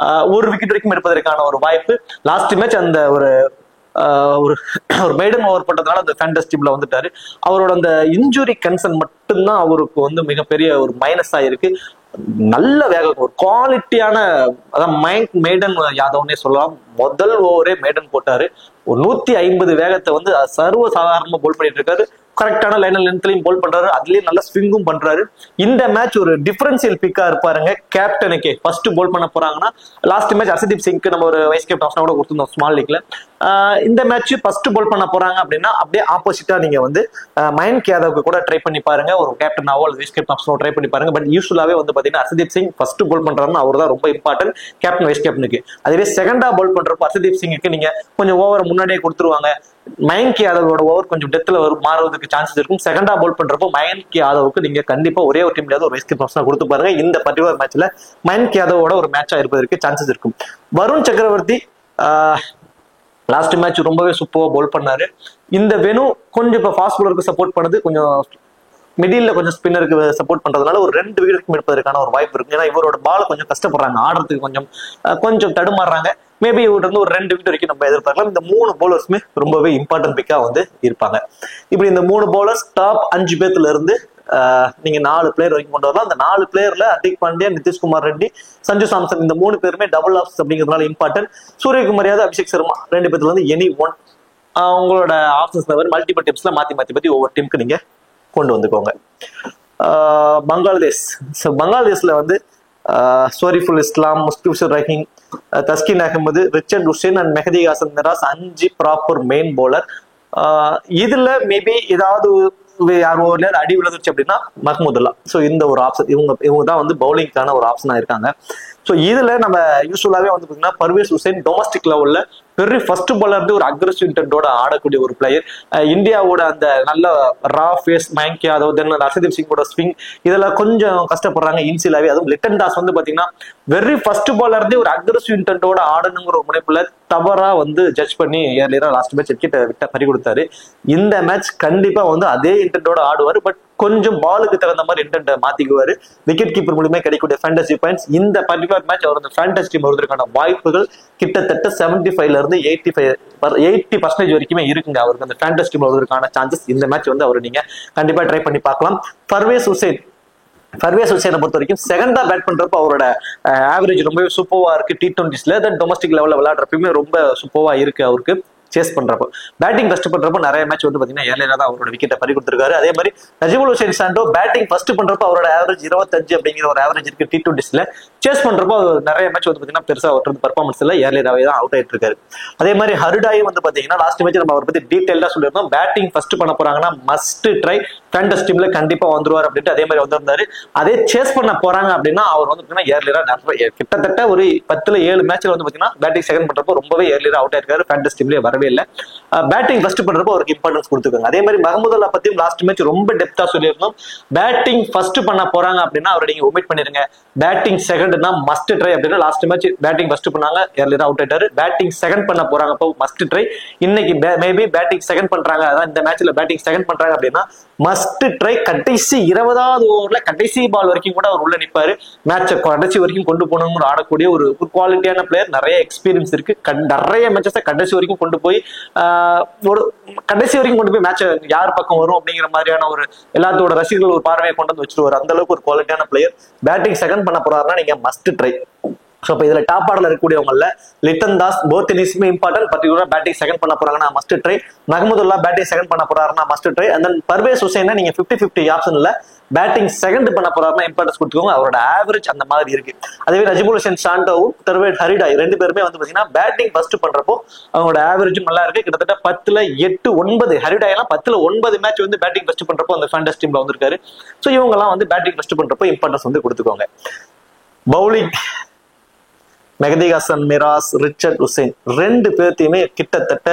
Speaker 1: 1 விக்கெட் வரைக்கும் எடுப்பதற்கான ஒரு வாய்ப்பு. லாஸ்ட் மேட்ச் அந்த ஒரு மெய்டன் ஓவர் பண்றதுனால அந்த ஃபேண்டஸ் டீம்ல வந்துட்டாரு. அவரோட அந்த இன்ஜுரி கன்சர்ன் மட்டும்தான் அவருக்கு வந்து மிகப்பெரிய ஒரு மைனஸா இருக்கு. நல்ல வேகம், ஒரு குவாலிட்டியான, அதான் மயங்க் மெய்டன் யாதவ்னே சொல்லலாம். முதல் ஓவரே மெய்டன் போட்டாரு, ஒரு 150 வேகத்தை வந்து சர்வ சாதாரணமா போல் பண்ணிட்டு இருக்காரு. கரெக்டான லைன் லென்த்லயும் போல் பண்றாரு, அதுலயும் நல்ல ஸ்விங்கும் பண்றாரு. இந்த மேட்ச் ஒரு டிஃபரன்சியல் பிக்கா இருப்பாருங்க கேப்டனுக்கே. ஃபர்ஸ்ட் போல் பண்ண போறாங்கன்னா லாஸ்ட் மேட்ச் அர்ஷதீப் சிங்க்கு நம்ம ஒரு வைஸ் கேப்டன் ஆப்ஷனா கூட கொடுத்துருந்தோம் ஸ்மால் லீக்ல. இந்த மேட்ச் ஃபர்ஸ்ட் போல் பண்ண போறாங்க அப்படின்னா அப்படியே ஆப்போசிட்டா நீங்க வந்து மயன்க் யாதவுக்கு கூட ட்ரை பண்ணி பாருங்க, ஒரு கேப்டனாவோ அல்லது வைஸ் கேப்டன் ஆப்ஷனோ ட்ரை பண்ணி பாருங்க. பட் யூஸ்வலாவே வந்து பாத்தீங்கன்னா அர்ஷதீப் சிங் ஃபர்ஸ்ட் போல் பண்றாருன்னா அவர் தான் ரொம்ப இம்பார்ட்டன்ட் கேப்டன் வைஸ் கேப்டனுக்கு. அதுவே செகண்டா போல் பண்றப்போ அர்ஷதீப் சிங்குக்கு நீங்க கொஞ்சம் ஓவரை முன்னாடியே கொடுத்துருவாங்க. மயன்க் யாதவோட ஓவர் கொஞ்சம் டெத்ல மாறுவதற்கு சான்சஸ் இருக்கும். செகண்டா போல் பண்றப்போ மயன்க் யாதவுக்கு நீங்க கண்டிப்பா ஒரே ஒரு டீம்ல ஒரு வைஸ் கேப்டன் ஆப்ஷனா கொடுத்து பாருங்க. இந்த பர்டிகுலர் மேட்ச்ல மயன்க் யாதவோட ஒரு மேட்சா இருப்பதற்கு சான்சஸ் இருக்கும். வருண் சக்கரவர்த்தி லாஸ்ட் மேட்ச் ரொம்பவே சூப்பரா போல் பண்ணாரு. இந்த வெனு கொஞ்சம் இப்ப ஃபாஸ்ட் பவுலருக்கு சப்போர்ட் பண்ணது, கொஞ்சம் மிடில் கொஞ்சம் ஸ்பின்னருக்கு சப்போர்ட் பண்றதுனால ஒரு 2 விக்கெட் எடுப்பதற்கான ஒரு வாய்ப்பு இருக்கு. ஏன்னா இவரோட பால் கொஞ்சம் கஷ்டப்படுறாங்க, ஆடுறதுக்கு கொஞ்சம் தடுமாறுறாங்க. மேபி இவர்கிட்ட இருந்து ஒரு 2 விக்கெட் வரைக்கும் நம்ம எதிர்பார்க்கலாம். இந்த 3 பவுலர்ஸுமே ரொம்பவே இம்பார்ட்டன்ட் பிக்கா வந்து இருப்பாங்க. இப்படி இந்த 3 பவுலர்ஸ் டாப் 5 பேர்த்துல இருந்து நீங்க 4 பிளேயர் வரைக்கும் கொண்டு வரலாம். அந்த 4 பிளேயர்ல ஹர்திக் பாண்டியா, நிதிஷ்குமார் ரெட்டி, சஞ்சு சாம்சன் இந்த 3 பேருமே டபுள் ஆப்ஸ் அப்படிங்கிறதுனால இம்பார்ட்டன்ட். சூரியகுமார் யாதவ், அபிஷேக் சர்மா 2 பேர்த்துல இருந்து எனி ஒன் உங்களோட ஆப்ஷன்ஸ் தவிர மல்டிபிள் டிப்ஸ்ல மாத்தி ஒவ்வொரு டீமுக்கு நீங்க கொண்டு வந்துக்கோங்க. பங்களாதேஷ்ல வந்து Shoriful Islam, Mushfiqur Rahim, Taskin Ahmed, Rishad Hossain and Mehidy Hasan Miraz 5 proper main bowler. இதுல மேபி ஏதாவது யார் ஓவர்ல அடி விழுந்துச்சு அப்படின்னா மஹ்மூதுல்லா. ஸோ இந்த ஒரு ஆப்ஷன் இவங்க தான் வந்து பவுலிங்கான ஒரு ஆப்ஷனா இருக்காங்க. ஸோ இதுல நம்ம யூஸ்வலாவே வந்து பாத்தீங்கன்னா பர்வேஸ் ஹுசைன் டொமஸ்டிக் லெவல்ல வெரி ஃபர்ஸ்ட் பாலர் ஒரு அக்ரெசிவ் இன்டென்டோட ஆடக்கூடிய ஒரு பிளேயர். இந்தியாவோட அந்த நல்ல ரா ஃபேஸ் மயன்க் யாதவ், தென் ஹர்ஷதீப் சிங்கோட ஸ்விங் இதெல்லாம் கொஞ்சம் கஷ்டப்படுறாங்க இன்சிலாவே. அதுவும் லிட்டன் தாஸ் வந்து பாத்தீங்கன்னா வெரி ஃபர்ஸ்ட் பாலர் ஒரு அக்ரெசிவ் இன்டென்டோட ஆடணுங்கிற ஒரு முனைப்புல தவறா வந்து ஜட்ஜ் பண்ணி ஏர்லியரா லாஸ்ட் மேட்ச் விக்கெட்டை பறி கொடுத்தாரு. இந்த மேட்ச் கண்டிப்பா வந்து அதே இன்டென்டோட ஆடுவாரு, பட் கொஞ்சம் பாலுக்கு தகுந்த மாதிரி இன்டென்ட் மாத்திக்குவாரு. விக்கெட் கீப்பர் மூலமே கிடைக்கக்கூடிய ஃபேண்டசி பாயிண்ட்ஸ். இந்த பர்டிகுலர் மேட்ச் அவர் அந்த ஃபேண்டசி டீம் வருவதற்கான வாய்ப்புகள் கிட்டத்தட்ட 75ல இருந்து 80% வரைக்குமே இருக்குங்க. அவருக்கு அந்த ஃபேண்டசி டீம் வருவதற்கான சான்சஸ் இந்த மேட்ச் வந்து அவர் நீங்க கண்டிப்பா ட்ரை பண்ணி பார்க்கலாம். பர்வேஸ் ஹுசைனை பொறுத்த வரைக்கும் செகண்டா பேட் பண்றப்ப அவரோட ஆவரேஜ் ரொம்பவே சூப்பரா இருக்கு. T20ஸ்ல டொமஸ்டிக் லெவல்ல விளையாடுறப்பயுமே ரொம்ப சூப்பரா இருக்கு. அவருக்கு சேஸ் பண்றப்போ பேட்டிங் ஃபர்ஸ்ட் பண்றப்போ நிறைய மேட்ச் வந்து பாத்தீங்கன்னா ஏர்லியரா தான் அவரோட விக்கெட்டை பறி கொடுத்திருக்காரு. அதே மாதிரி நஜிபுல் ஹுசைன் சாண்டோ பேட்டிங் ஃபர்ஸ்ட் பண்றப்போ அவரோட ஆவரேஜ் 25 அப்படிங்கிற ஒரு ஆவரேஜ் இருக்கு. T20ஸ்ல சேஸ் பண்றப்போ நிறைய மேட்ச் வந்து பாத்தீங்கன்னா பெருசா அவருக்கு பர்ஃபார்மன்ஸ் இல்ல, ஏர்லியராவே தான் அவுட் ஆயிட்டு இருக்காரு. அதே மாதிரி ஹருடாயும் வந்து பாத்தீங்கன்னா லாஸ்ட் மேட்ச் நம்ம அவரை பத்தி டீடைலா சொல்லியிருந்தோம். பேட்டிங் ஃபர்ஸ்ட் பண்ண போறாங்கன்னா மஸ்ட் ட்ரை, ஃபேண்டசி டீம்ல கண்டிப்பா வந்துருவார் அப்படின்ட்டு அதே மாதிரி வந்திருந்தாரு. அதே சேஸ் பண்ண போறாங்க அப்படின்னா அவர் வந்து பாத்தீங்கன்னா ஏர்லியரா கிட்டத்தட்ட ஒரு 10ல 7 மேட்ச்ல வந்து பாத்தீங்கன்னா பேட்டிங் செகண்ட் பண்றப்போ ரொம்பவே ஏர்லியரா அவுட் ஆயிருக்காரு. ஃபேண்டசி டீம்லயே வரவே பண்ணவே இல்லை. பேட்டிங் ஃபர்ஸ்ட் பண்றப்போ அவருக்கு இம்பார்ட்டன்ஸ் கொடுத்துருக்காங்க. அதே மாதிரி மஹமதுல்லா பத்தியும் லாஸ்ட் மேட்ச் ரொம்ப டெப்தா சொல்லியிருந்தோம். பேட்டிங் ஃபர்ஸ்ட் பண்ண போறாங்க அப்படின்னா அவரை நீங்க ஒமிட் பண்ணிருங்க. பேட்டிங் செகண்ட்னா மஸ்ட் ட்ரை அப்படின்னா லாஸ்ட் மேட்ச் பேட்டிங் ஃபர்ஸ்ட் பண்ணாங்க, ஏர்லியரா அவுட் ஆயிட்டாரு. பேட்டிங் செகண்ட் பண்ண போறாங்க, அப்போ மஸ்ட் ட்ரை. இன்னைக்கு மேபி பேட்டிங் செகண்ட் பண்றாங்க, அதான் இந்த மேட்ச்ல பேட்டிங் செகண்ட் பண்றாங்க அப்படின்னா மஸ்ட் ட்ரை. கடைசி 20வது ஓவர்ல கடைசி பால் வரைக்கும் கூட அவர் உள்ள நிப்பாரு. மேட்சை கடைசி வரைக்கும் கொண்டு போகணும்னு ஆடக்கூடிய ஒரு குவாலிட்டியான பிளேயர், நிறைய எக்ஸ்பீரியன்ஸ் இருக்கு. நிறைய மேட்சஸை கடைசி வரைக்கும் கொண்டு போய் ஒரு கடைசி வரைக்கும் கொண்டு போய் மேட்சை யார் பக்கம் வரும் அப்படிங்கிற மாதிரியான ஒரு எல்லாத்தோட ரசிகர்கள் ஒரு பார்வையை கொண்டு வந்து வச்சிருவாரு. அந்த அளவுக்கு ஒரு குவாலிட்டியான பிளேயர். பேட்டிங் செகண்ட் பண்ண போறாருன்னா நீங்க மஸ்ட் ட்ரை. ஸோ இப்போ இதுல டாப் ஆர்டர்ல இருக்கக்கூடியவங்கல லிட்டன் தாஸ் போத் இன்னிங்ஸுமே இம்பார்ட்டன்ட். பர்டிகுலரா பேட்டிங் செகண்ட் பண்ண போறாங்கன்னா must try. Mahmudullah batting second பண்ண போறாருன்னா must try. And then Parvez Hossain நீங்க 50-50 ஆப்ஷன்ல பேட்டிங் செகண்ட் பண்ண போறாருன்னா இம்பார்ட்டன்ஸ் கொடுத்துக்கோங்க. அவரோட ஆவரேஜ் அந்த மாதிரி இருக்கு. அதே நஜிபுல் ஹுசைன் சாண்டோவும் தர்வேட் ஹரிடாய் 2 பேருமே வந்து பாத்தீங்கன்னா பேட்டிங் ஃபர்ஸ்ட் பண்றப்போ அவங்களோட ஆவரேஜும் நல்லா இருக்கு. கிட்டத்தட்ட 10ல் 8, 9 ஹரிடாய் எல்லாம் 10ல் 9 மேட்ச் வந்து பேட்டிங் ஃபர்ஸ்ட் பண்றப்போ அந்த ஃபேண்டஸ் டீம்ல வந்திருக்காரு. ஸோ இவங்க எல்லாம் வந்து பேட்டிங் ஃபர்ஸ்ட் பண்றப்போ இம்பார்ட்டன்ஸ் வந்து கொடுத்துக்கோங்க. பவுலிங் மெஹதி ஹசன் மிராஸ், ரிச்சர்ட் ஹுசைன் 2 பேர்த்தையுமே கிட்டத்தட்ட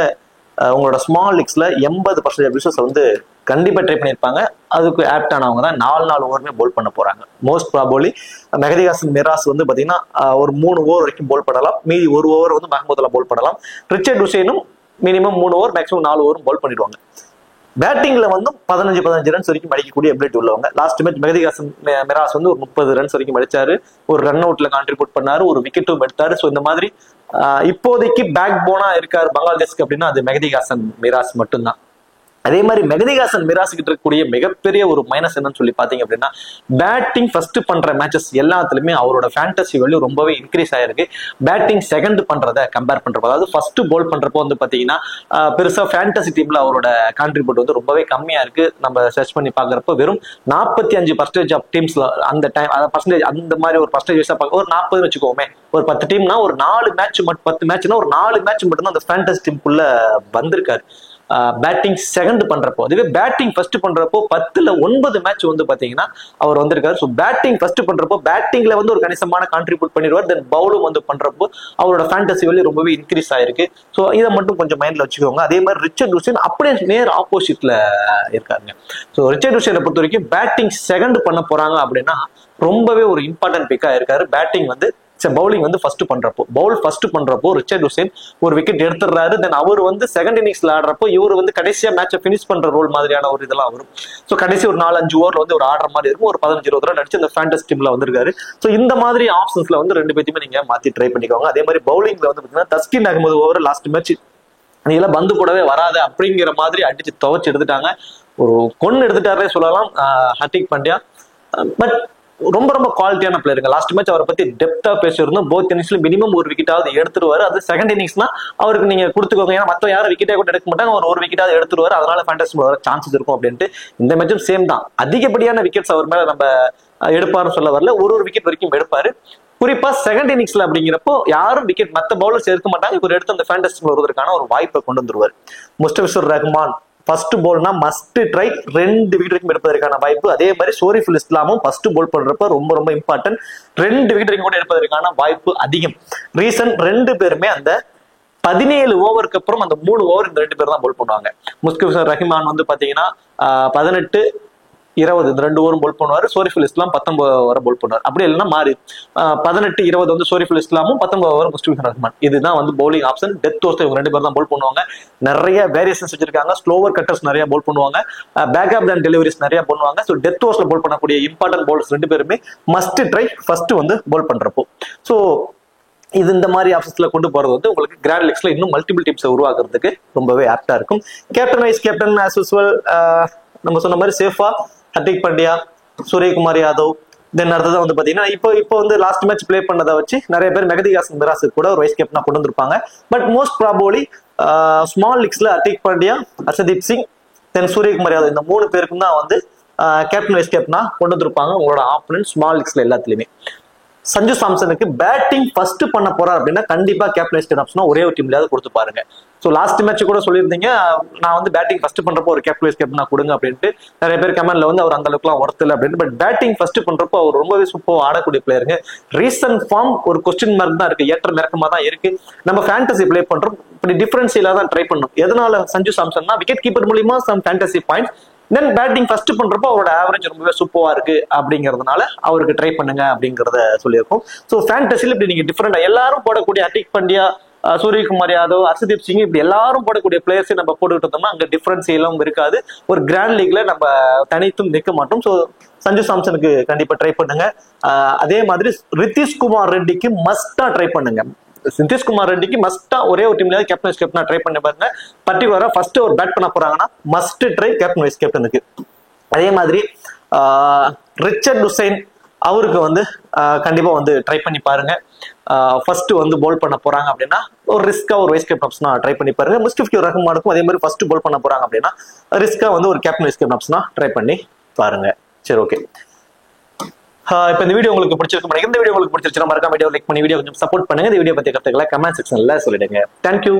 Speaker 1: உங்களோட ஸ்மால் லீக்ஸ்ல 80% வியூசஸ் வந்து கண்டிப்பா ட்ரை பண்ணியிருப்பாங்க. அதுக்கு ஆப்ட் ஆனவங்க தான் 4 ஓவருமே போல் பண்ண போறாங்க. மோஸ்ட் ப்ராபபிலி மெஹதி ஹசன் மிராஸ் வந்து பாத்தீங்கன்னா ஒரு 3 ஓவர் வரைக்கும் போல் பண்ணலாம். மீதி 1 ஓவர் வந்து மஹமதுல்லா போல் பண்ணலாம். ரிச்சர்ட் ஹுசைனும் மினிமம் 3 ஓவர், மேக்ஸிமம் 4 ஓவரும் போல் பண்ணிடுவாங்க. பேட்டிங்ல வந்து 15 ரன்ஸ் வரைக்கும் அடிக்கக்கூடிய எபிலிட்டி உள்ளவங்க. லாஸ்ட் மேட்ச் மெஹதி ஹசன் மிராஸ் வந்து ஒரு 30 ரன்ஸ் வரைக்கும் அடிச்சாரு. ஒரு ரன் அவுட்ல கான்ட்ரிபியூட் பண்ணாரு, ஒரு விக்கெட்டும் எடுத்தாரு. ஸோ இந்த மாதிரி இப்போதைக்கு பேக் போனா இருக்காரு பங்களாதேஷ்க்கு அப்படின்னா அது மெஹதி ஹசன் மிராஸ் மட்டும்தான். அதே மாதிரி மெஹதி ஹசன் மிராஸ் கிட்ட இருக்கக்கூடிய மிகப்பெரிய ஒரு மைனஸ் என்னன்னு சொல்லி பாத்தீங்க அப்படின்னா பேட்டிங் ஃபர்ஸ்ட் பண்ற மேட்சஸ் எல்லாத்துலயுமே அவரோட ஃபேண்டசி வேல்யூ ரொம்பவே இன்க்ரீஸ் ஆயிருக்கு. பேட்டிங் செகண்ட் பண்றதை கம்பேர் பண்றப்போ, அதாவது ஃபர்ஸ்ட் போல் பண்றப்போ வந்து பாத்தீங்கன்னா பெருசா ஃபேண்டசி டீம்ல அவரோட கான்ட்ரிபியூட் வந்து ரொம்பவே கம்மியா இருக்கு. நம்ம சர்ச் பண்ணி பாக்குறப்போ வெறும் 45% ஆஃப் டீம்ஸ்ல அந்த டைம் பர்சன்டேஜ் அந்த மாதிரி ஒரு பர்சன்டேஜ் ஒரு 40 வச்சுக்கோமே. ஒரு 10 டீம்னா ஒரு 4 மேட்ச் 10 மேட்ச்னா ஒரு 4 மேட்ச் மட்டும் தான் அந்த ஃபேண்டசி டீமுக்குள்ள வந்திருக்காரு. பேட்டிங் செகண்ட் பண்றப்போ. அதுவே பேட்டிங் ஃபர்ஸ்ட் பண்றப்போ 10ல் 9 மேட்ச் வந்து பாத்தீங்கன்னா அவர் வந்திருக்காரு. ஸோ பேட்டிங் ஃபர்ஸ்ட் பண்றப்போ பேட்டிங்ல வந்து ஒரு கணிசமான கான்ட்ரிபியூட் பண்ணிடுவார். தென் பவுலும் வந்து பண்றப்போ அவரோட ஃபேண்டசி வேல்யூ ரொம்பவே இன்க்ரீஸ் ஆயிருக்கு. ஸோ இதை மட்டும் கொஞ்சம் மைண்ட்ல வச்சுக்கோங்க. அதே மாதிரி ரிச்சர்ட் ஹுசைன் அப்படியே நேர் ஆப்போசிட்ல இருக்காருங்க. ஸோ ரிச்சர்ட் ஹுசைனை பொறுத்த வரைக்கும் பேட்டிங் செகண்ட் பண்ண போறாங்க அப்படின்னா ரொம்பவே ஒரு இம்பார்ட்டன்ட் பிக்கா இருக்காரு. பேட்டிங் வந்து பவுலிங் வந்து ஃபர்ஸ்ட் பண்றப்போ ரிச்சர்ட் ஹுசைன் ஒரு விக்கெட் எடுத்துடுறாரு. தென் அவர் வந்து செகண்ட் இன்னிங்ஸ்ல ஆடுறப்போ இவர் வந்து கடைசியா மேட்சை பினிஷ் பண்ற ரோல் மாதிரியான ஒரு இதெல்லாம் வரும். ஸோ கடைசி ஒரு 4-5 ஓவர்ல வந்து ஒரு ஆடுற மாதிரி இருக்கும். ஒரு 15-20 ரன் அடிச்சு அந்த ஃபேண்டசி டீம்ல வந்திருக்காரு. ஸோ இந்த மாதிரி ஆப்ஷன்ஸ்ல வந்து 2 பேத்தையுமே நீங்க மாத்தி ட்ரை பண்ணிக்கோங்க. அதே மாதிரி பவுலிங்ல வந்து பாத்தீங்கன்னா Taskin Ahmed over last match நீங்களாம் பந்து போடவே வராது அப்படிங்கிற மாதிரி அடிச்சு துவச்சு எடுத்துட்டாங்க. ஒரு கொன்னு எடுத்துட்டாரே சொல்லலாம் ஹர்திக் பாண்டியா. பட் ரொம்ப ரொம்ப குவாலிட்டியான பிளேயருங்க. லாஸ்ட் மேட்ச் அவரை பத்தி டெப்தா பேசியிருந்தோம். போத் இன்னிங்ஸ்ல மினிமம் ஒரு விக்கெட்டாவது எடுத்துருவாரு. அது செகண்ட் இன்னிங்ஸ்னா அவருக்கு நீங்க கொடுத்துக்கோங்க. ஏன்னா மற்ற யாரும் விக்கெட்டே கூட எடுக்க மாட்டாங்க. ஒரு விக்கெட்டாவது எடுத்துருவாரு. அதனால ஃபேண்டசி வர சான்சஸ் இருக்கும் அப்படின்ட்டு. இந்த மேட்சும் சேம் தான். அதிகப்படியான விக்கெட்ஸ் அவர் மேல நம்ம எடுப்பாருன்னு சொல்ல வரல. ஒரு விக்கெட் வரைக்கும் எடுப்பாரு. குறிப்பா செகண்ட் இன்னிங்ஸ்ல அப்படிங்கிறப்போ யாரும் விக்கெட் மற்ற பவுலர்ஸ் எடுக்க மாட்டாங்க. இவர் எடுத்து அந்த ஃபேண்டசி வருவதற்கான ஒரு வாய்ப்பை கொண்டு வந்துருவாரு. முஸ்தபிசுர் ரஹ்மான் ஃபர்ஸ்ட் போல்னா மஸ்ட் ட்ரை. 2 விக்கெட் வரைக்கும் எடுப்பதற்கான வாய்ப்பு. அதே மாதிரி ஷோரிஃபுல் இஸ்லாமும் ஃபர்ஸ்ட் போல் பண்றப்ப ரொம்ப ரொம்ப இம்பார்ட்டன்ட். 2 விக்கெட் வரைக்கும் கூட எடுப்பதற்கான வாய்ப்பு அதிகம். ரீசன் 2 பேருமே அந்த 17 ஓவருக்கு அப்புறம் அந்த 3 ஓவர் இந்த 2 பேர் தான் போல் பண்ணுவாங்க. முஸ்தபிசுர் ரஹ்மான் வந்து பாத்தீங்கன்னா 18, 20 இந்த 2 ஓவரும் போல் பண்ணுவாரு. ஷோரிஃபுல் இஸ்லாம் 19 ஓவரை போல் பண்ணுவார். அப்படி இல்லைன்னா மாறி 18, 20 வந்து ஷோரிஃபுல் இஸ்லாமும் 19 ஓவர் முஸ்தபிசுர் ரஹ்மான். இதுதான் வந்து பவுலிங் ஆப்ஷன். டெத் ஓவர்ஸ் இவங்க 2 பேர் தான் போல் பண்ணுவாங்க. நிறைய வேரியேஷன்ஸ் வச்சிருக்காங்க. ஸ்லோவர் கட்டர்ஸ் நிறைய போல் பண்ணுவாங்க. பேக்கப் அண்ட் டெலிவரிஸ் நிறைய பண்ணுவாங்க. ஸோ டெத் ஓவர்ஸ்ல போல் பண்ணக்கூடிய இம்பார்ட்டன்ட் பவுலர்ஸ் 2 பேருமே மஸ்ட் ட்ரை ஃபர்ஸ்ட் வந்து போல் பண்றப்போ. ஸோ இது இந்த மாதிரி ஆப்ஷன்ஸ்ல கொண்டு போறது வந்து உங்களுக்கு கிராண்ட் லீக்ஸ்ல இன்னும் மல்டிபிள் டீம்ஸை உருவாக்குறதுக்கு ரொம்பவே ஆப்டா இருக்கும். Captain vice captain as usual நம்ம சொன்ன மாதிரி சேஃபா ஹர்திக் பாண்டியா, சூரியகுமார் யாதவ். தென் அடுத்ததான் வந்து பாத்தீங்கன்னா இப்போ வந்து லாஸ்ட் மேட்ச் பிளே பண்ணதை வச்சு நிறைய பேர் மெஹதி ஹசன் மிராஸ் கூட ஒரு வைஸ் கேப்டனா கொண்டு வந்திருப்பாங்க. பட் மோஸ்ட் ப்ராபபிலி ஸ்மால் லீக்ஸ்ல ஹர்திக் பாண்டியா, ஹர்ஷதீப் சிங், தென் சூரியகுமார் யாதவ் இந்த 3 பேருக்கும் தான் வந்து கேப்டன் வைஸ் கேப்டனா கொண்டு வந்திருப்பாங்க உங்களோட ஆப்பனன்ட் ஸ்மால் லீக்ஸ்ல எல்லாத்துலயுமே. சஞ்சு சாம்சனுக்கு பேட்டிங் ஃபர்ஸ்ட் பண்ண போறாரு அப்படின்னா கண்டிப்பா கேப்டன் வைஸ் கேப்டன் ஆப்ஷனா ஒரே ஒரு டீம்லயாவது கொடுத்து பாருங்க. ஸோ லாஸ்ட் மேட்ச் கூட சொல்லியிருந்தீங்க, நான் வந்து பேட்டிங் ஃபர்ஸ்ட் பண்றப்போ ஒரு கேப்டன் வைஸ் கேப்டனா கொடுங்க அப்படின்ட்டு. நிறைய பேர் கமெண்ட்ல வந்து அவர் அந்த அளவுக்குலாம் ஒர்த் இல்லை அப்படின்னு. பட் பேட்டிங் ஃபர்ஸ்ட் பண்றப்போ அவர் ரொம்பவே சூப்பர் ஆடக்கூடிய பிளேயருங்க. ரீசன்ட் ஃபார்ம் ஒரு கொஸ்டின் மார்க் தான் இருக்கு, ஏற்ற இறக்கமா தான் இருக்கு. நம்ம ஃபேண்டசி பிளே பண்றோம், இப்படி டிஃபரன்ஷியலா தான் ட்ரை பண்ணணும். எதனால சஞ்சு சாம்சன்னா விக்கெட் கீப்பர் மூலியமா சம் ஃபேண்டசி பாயிண்ட்ஸ், தென் பேட்டிங் ஃபர்ஸ்ட் பண்றப்போ அவரோட ஆவரேஜ் ரொம்பவே சூப்பரா இருக்கு அப்படிங்கிறதுனால அவருக்கு ட்ரை பண்ணுங்க அப்படிங்கிறத சொல்லியிருக்கோம். ஸோ ஃபேண்டசியில் இப்படி நீங்க டிஃபரெண்டா எல்லாரும் போடக்கூடிய ஹர்திக் பாண்டியா, சூரியகுமார் யாதவ், ஹர்ஷதீப் சிங் இப்படி எல்லாரும் போடக்கூடிய பிளேயர்ஸை நம்ம போட்டுக்கிட்டு இருந்தோம்னா அங்க டிஃபரன்ஸ் எல்லாம் இருக்காது. ஒரு கிராண்ட் லீக்ல நம்ம தனித்தும் நிற்க மாட்டோம். ஸோ சஞ்சு சாம்சனுக்கு கண்டிப்பா ட்ரை பண்ணுங்க. அதே மாதிரி நிதிஷ்குமார் ரெட்டிக்கு மஸ்டா ட்ரை பண்ணுங்க. நிதிஷ்குமார் ரெட்டிக்கு மஸ்டா ஒரே ஒரு டீம்ல கேப்டன் வைஸ் கேப்டனா ட்ரை பண்ணி பாருங்க. பர்டிகுலரா ஃபர்ஸ்ட் ஒரு பேட் பண்ண போறாங்கன்னா மஸ்ட் ட்ரை கேப்டன் வைஸ் கேப்டனுக்கு. அதே மாதிரி ரிச்சர்ட் ஹுசைன் அவருக்கு வந்து கண்டிப்பா வந்து ட்ரை பண்ணி பாருங்க. ஃபர்ஸ்ட் வந்து போல் பண்ண போறாங்க அப்படின்னா ஒரு ரிஸ்கா ஒரு வைஸ் கேப்டன் ஆப்ஷனா ட்ரை பண்ணி பாருங்க. முஸ்டிஃபியூர் ரஹ்மானுக்கும் அதே மாதிரி ஃபர்ஸ்ட் போல் பண்ண போறாங்க அப்படின்னா ரிஸ்கா வந்து ஒரு கேப்டன் வைஸ் கேப்டன் ஆப்ஷனா ட்ரை பண்ணி பாருங்க. சரி, ஓகே. இப்ப இந்த வீடியோ உங்களுக்கு பிடிச்சிருக்கும். இந்த வீடியோ உங்களுக்கு பிடிச்சிருச்சுன்னா மறக்காம வீடியோ லைக் பண்ணி வீடியோ கொஞ்சம் சப்போர்ட் பண்ணுங்க. இந்த வீடியோ பத்தி கருத்துக்களை கமெண்ட் செக்ஷன்ல சொல்லிடுங்க. தேங்க்யூ.